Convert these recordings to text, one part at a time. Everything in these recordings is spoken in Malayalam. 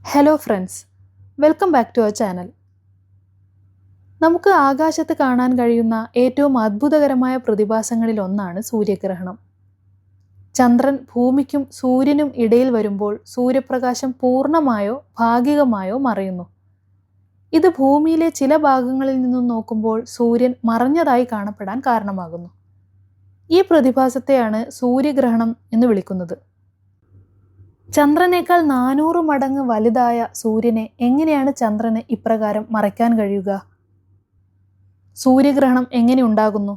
Hello friends, welcome back to our channel. നമുക്ക് ആകാശത്ത് കാണാൻ കഴിയുന്ന ഏറ്റവും അത്ഭുതകരമായ പ്രതിഭാസങ്ങളിൽ ഒന്നാണ് സൂര്യഗ്രഹണം. ചന്ദ്രൻ ഭൂമിക്കും സൂര്യനും ഇടയിൽ വരുമ്പോൾ സൂര്യപ്രകാശം പൂർണ്ണമായോ ഭാഗികമായോ മറയുന്നു. ഇത് ഭൂമിയിലെ ചില ഭാഗങ്ങളിൽ നിന്നും നോക്കുമ്പോൾ സൂര്യൻ മറഞ്ഞതായി കാണപ്പെടാൻ കാരണമാകുന്നു. ഈ പ്രതിഭാസത്തെയാണ് സൂര്യഗ്രഹണം എന്ന് വിളിക്കുന്നത്. ചന്ദ്രനേക്കാൾ 400 മടങ്ങ് വലുതായ സൂര്യനെ എങ്ങനെയാണ് ചന്ദ്രന് ഇപ്രകാരം മറയ്ക്കാൻ കഴിയുക? സൂര്യഗ്രഹണം എങ്ങനെ ഉണ്ടാകുന്നു?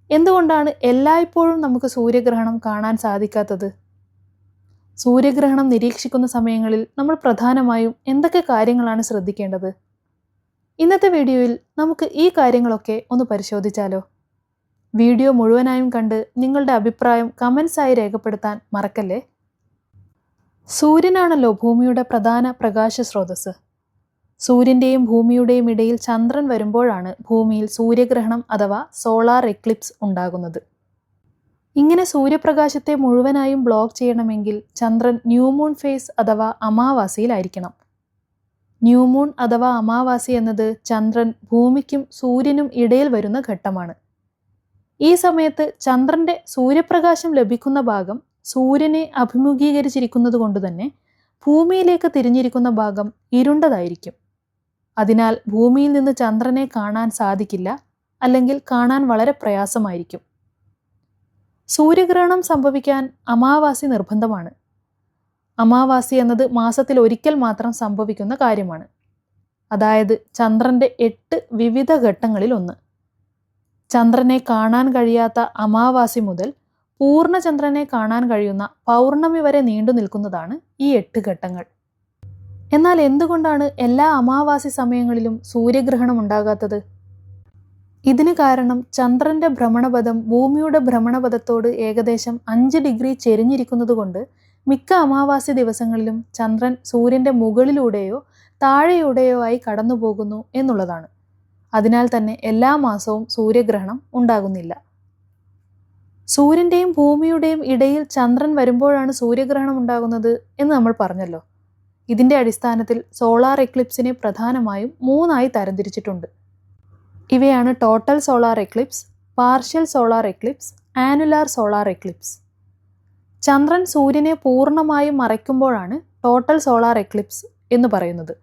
എന്തുകൊണ്ടാണ് എല്ലായ്പ്പോഴും നമുക്ക് സൂര്യഗ്രഹണം കാണാൻ സാധിക്കാത്തത്? സൂര്യഗ്രഹണം നിരീക്ഷിക്കുന്ന സമയങ്ങളിൽ നമ്മൾ പ്രധാനമായും എന്തൊക്കെ കാര്യങ്ങളാണ് ശ്രദ്ധിക്കേണ്ടത്? ഇന്നത്തെ വീഡിയോയിൽ നമുക്ക് ഈ കാര്യങ്ങളൊക്കെ ഒന്ന് പരിശോധിച്ചാലോ? വീഡിയോ മുഴുവനായും കണ്ട് നിങ്ങളുടെ അഭിപ്രായം കമൻസായി രേഖപ്പെടുത്താൻ മറക്കല്ലേ. സൂര്യനാണല്ലോ ഭൂമിയുടെ പ്രധാന പ്രകാശ സ്രോതസ്. സൂര്യൻ്റെയും ഭൂമിയുടെയും ഇടയിൽ ചന്ദ്രൻ വരുമ്പോഴാണ് ഭൂമിയിൽ സൂര്യഗ്രഹണം അഥവാ സോളാർ എക്ലിപ്സ് ഉണ്ടാകുന്നത്. ഇങ്ങനെ സൂര്യപ്രകാശത്തെ മുഴുവനായും ബ്ലോക്ക് ചെയ്യണമെങ്കിൽ ചന്ദ്രൻ ന്യൂമൂൺ ഫേസ് അഥവാ അമാവാസിയിലായിരിക്കണം. ന്യൂമൂൺ അഥവാ അമാവാസി എന്നത് ചന്ദ്രൻ ഭൂമിക്കും സൂര്യനും ഇടയിൽ വരുന്ന ഘട്ടമാണ്. ഈ സമയത്ത് ചന്ദ്രൻ്റെ സൂര്യപ്രകാശം ലഭിക്കുന്ന ഭാഗം സൂര്യനെ അഭിമുഖീകരിച്ചിരിക്കുന്നത് കൊണ്ട് തന്നെ ഭൂമിയിലേക്ക് തിരിഞ്ഞിരിക്കുന്ന ഭാഗം ഇരുണ്ടതായിരിക്കും. അതിനാൽ ഭൂമിയിൽ നിന്ന് ചന്ദ്രനെ കാണാൻ സാധിക്കില്ല, അല്ലെങ്കിൽ കാണാൻ വളരെ പ്രയാസമായിരിക്കും. സൂര്യഗ്രഹണം സംഭവിക്കാൻ അമാവാസി നിർബന്ധമാണ്. അമാവാസി എന്നത് മാസത്തിൽ ഒരിക്കൽ മാത്രം സംഭവിക്കുന്ന കാര്യമാണ്. അതായത് ചന്ദ്രൻ്റെ 8 വിവിധ ഘട്ടങ്ങളിൽ ഒന്ന്. ചന്ദ്രനെ കാണാൻ കഴിയാത്ത അമാവാസി മുതൽ പൂർണ്ണചന്ദ്രനെ കാണാൻ കഴിയുന്ന പൗർണമി വരെ നീണ്ടു നിൽക്കുന്നതാണ് ഈ 8 ഘട്ടങ്ങൾ. എന്നാൽ എന്തുകൊണ്ടാണ് എല്ലാ അമാവാസി സമയങ്ങളിലും സൂര്യഗ്രഹണം ഉണ്ടാകാത്തത്? ഇതിന് കാരണം ചന്ദ്രന്റെ ഭ്രമണപഥം ഭൂമിയുടെ ഭ്രമണപഥത്തോട് ഏകദേശം 5 ഡിഗ്രി ചെരിഞ്ഞിരിക്കുന്നത് കൊണ്ട് മിക്ക അമാവാസി ദിവസങ്ങളിലും ചന്ദ്രൻ സൂര്യന്റെ മുകളിലൂടെയോ താഴെയൂടെയോ ആയി കടന്നു പോകുന്നു എന്നുള്ളതാണ്. അതിനാൽ തന്നെ എല്ലാ മാസവും സൂര്യഗ്രഹണം ഉണ്ടാകുന്നില്ല. സൂര്യൻ്റെയും ഭൂമിയുടെയും ഇടയിൽ ചന്ദ്രൻ വരുമ്പോഴാണ് സൂര്യഗ്രഹണം ഉണ്ടാകുന്നത് എന്ന് നമ്മൾ പറഞ്ഞല്ലോ. ഇതിൻ്റെ അടിസ്ഥാനത്തിൽ സോളാർ എക്ലിപ്സിനെ പ്രധാനമായും 3 തരംതിരിച്ചിട്ടുണ്ട്. ഇവയാണ് total solar eclipse, partial solar eclipse, annular solar eclipse. ചന്ദ്രൻ സൂര്യനെ പൂർണ്ണമായും മറയ്ക്കുമ്പോഴാണ് ടോട്ടൽ സോളാർ എക്ലിപ്സ് എന്ന് പറയുന്നത്.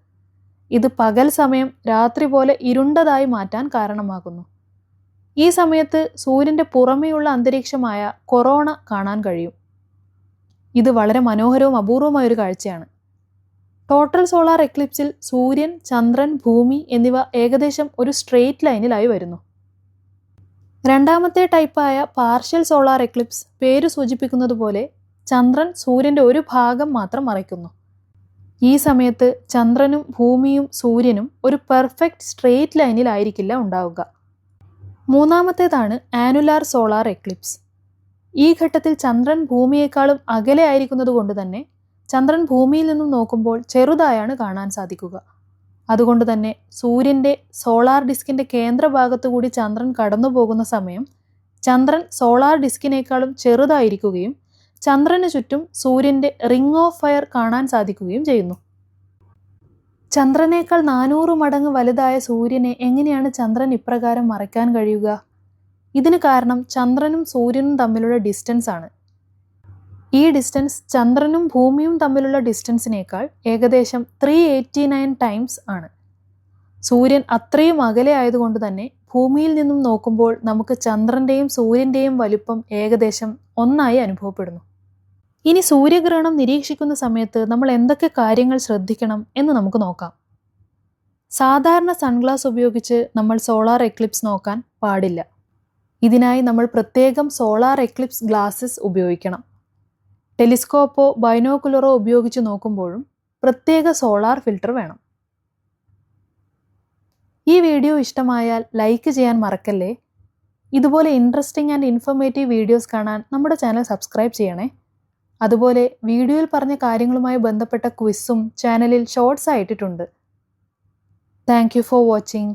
ഇത് പകൽ സമയം രാത്രി പോലെ ഇരുണ്ടതായി മാറ്റാൻ കാരണമാകുന്നു. ഈ സമയത്ത് സൂര്യൻ്റെ പുറമേയുള്ള അന്തരീക്ഷമായ കൊറോണ കാണാൻ കഴിയും. ഇത് വളരെ മനോഹരവും അപൂർവമായ ഒരു കാഴ്ചയാണ്. ടോട്ടൽ സോളാർ എക്ലിപ്സിൽ സൂര്യൻ, ചന്ദ്രൻ, ഭൂമി എന്നിവ ഏകദേശം ഒരു സ്ട്രെയിറ്റ് ലൈനിലായി വരുന്നു. രണ്ടാമത്തെ ടൈപ്പായ പാർഷ്യൽ സോളാർ എക്ലിപ്സ് പേര് സൂചിപ്പിക്കുന്നത് പോലെ ചന്ദ്രൻ സൂര്യൻ്റെ ഒരു ഭാഗം മാത്രം മറയ്ക്കുന്നു. ഈ സമയത്ത് ചന്ദ്രനും ഭൂമിയും സൂര്യനും ഒരു പെർഫെക്റ്റ് സ്ട്രെയിറ്റ് ലൈനിലായിരിക്കില്ല ഉണ്ടാവുക. മൂന്നാമത്തേതാണ് ആനുലാർ സോളാർ എക്ലിപ്സ്. ഈ ഘട്ടത്തിൽ ചന്ദ്രൻ ഭൂമിയേക്കാളും അകലെ ആയിരിക്കുന്നത് കൊണ്ട് തന്നെ ചന്ദ്രൻ ഭൂമിയിൽ നിന്നും നോക്കുമ്പോൾ ചെറുതായാണ് കാണാൻ സാധിക്കുക. അതുകൊണ്ട് തന്നെ സൂര്യൻ്റെ സോളാർ ഡിസ്കിൻ്റെ കേന്ദ്രഭാഗത്തുകൂടി ചന്ദ്രൻ കടന്നു പോകുന്ന സമയം ചന്ദ്രൻ സോളാർ ഡിസ്കിനേക്കാളും ചെറുതായിരിക്കുകയും ചന്ദ്രന് ചുറ്റും സൂര്യൻ്റെ റിംഗ് ഓഫ് ഫയർ കാണാൻ സാധിക്കുകയും ചെയ്യുന്നു. ചന്ദ്രനേക്കാൾ 400 മടങ്ങ് വലുതായ സൂര്യനെ എങ്ങനെയാണ് ചന്ദ്രൻ ഇപ്രകാരം മറയ്ക്കാൻ കഴിയുക? ഇതിന് കാരണം ചന്ദ്രനും സൂര്യനും തമ്മിലുള്ള ഡിസ്റ്റൻസ് ആണ്. ഈ ഡിസ്റ്റൻസ് ചന്ദ്രനും ഭൂമിയും തമ്മിലുള്ള ഡിസ്റ്റൻസിനേക്കാൾ ഏകദേശം 389 ടൈംസ് ആണ്. സൂര്യൻ അത്രയും അകലെ ആയതുകൊണ്ട് തന്നെ ഭൂമിയിൽ നിന്നും നോക്കുമ്പോൾ നമുക്ക് ചന്ദ്രൻ്റെയും സൂര്യൻ്റെയും വലിപ്പം ഏകദേശം 1 അനുഭവപ്പെടുന്നു. ഇനി സൂര്യഗ്രഹണം നിരീക്ഷിക്കുന്ന സമയത്ത് നമ്മൾ എന്തൊക്കെ കാര്യങ്ങൾ ശ്രദ്ധിക്കണം എന്ന് നമുക്ക് നോക്കാം. സാധാരണ സൺഗ്ലാസ് ഉപയോഗിച്ച് നമ്മൾ സോളാർ എക്ലിപ്സ് നോക്കാൻ പാടില്ല. ഇതിനായി നമ്മൾ പ്രത്യേകം സോളാർ എക്ലിപ്സ് ഗ്ലാസസ് ഉപയോഗിക്കണം. ടെലിസ്കോപ്പോ ബൈനോക്കുലറോ ഉപയോഗിച്ച് നോക്കുമ്പോഴും പ്രത്യേക സോളാർ ഫിൽട്ടർ വേണം. ഈ വീഡിയോ ഇഷ്ടമായാൽ ലൈക്ക് ചെയ്യാൻ മറക്കല്ലേ. ഇതുപോലെ ഇൻട്രസ്റ്റിംഗ് ആൻഡ് ഇൻഫോർമേറ്റീവ് വീഡിയോസ് കാണാൻ നമ്മുടെ ചാനൽ സബ്സ്ക്രൈബ് ചെയ്യണേ. അതുപോലെ വീഡിയോയിൽ പറഞ്ഞ കാര്യങ്ങളുമായി ബന്ധപ്പെട്ട ക്വിസും ചാനലിൽ ഷോർട്സ് ആയിട്ടിട്ടുണ്ട്. Thank you for watching.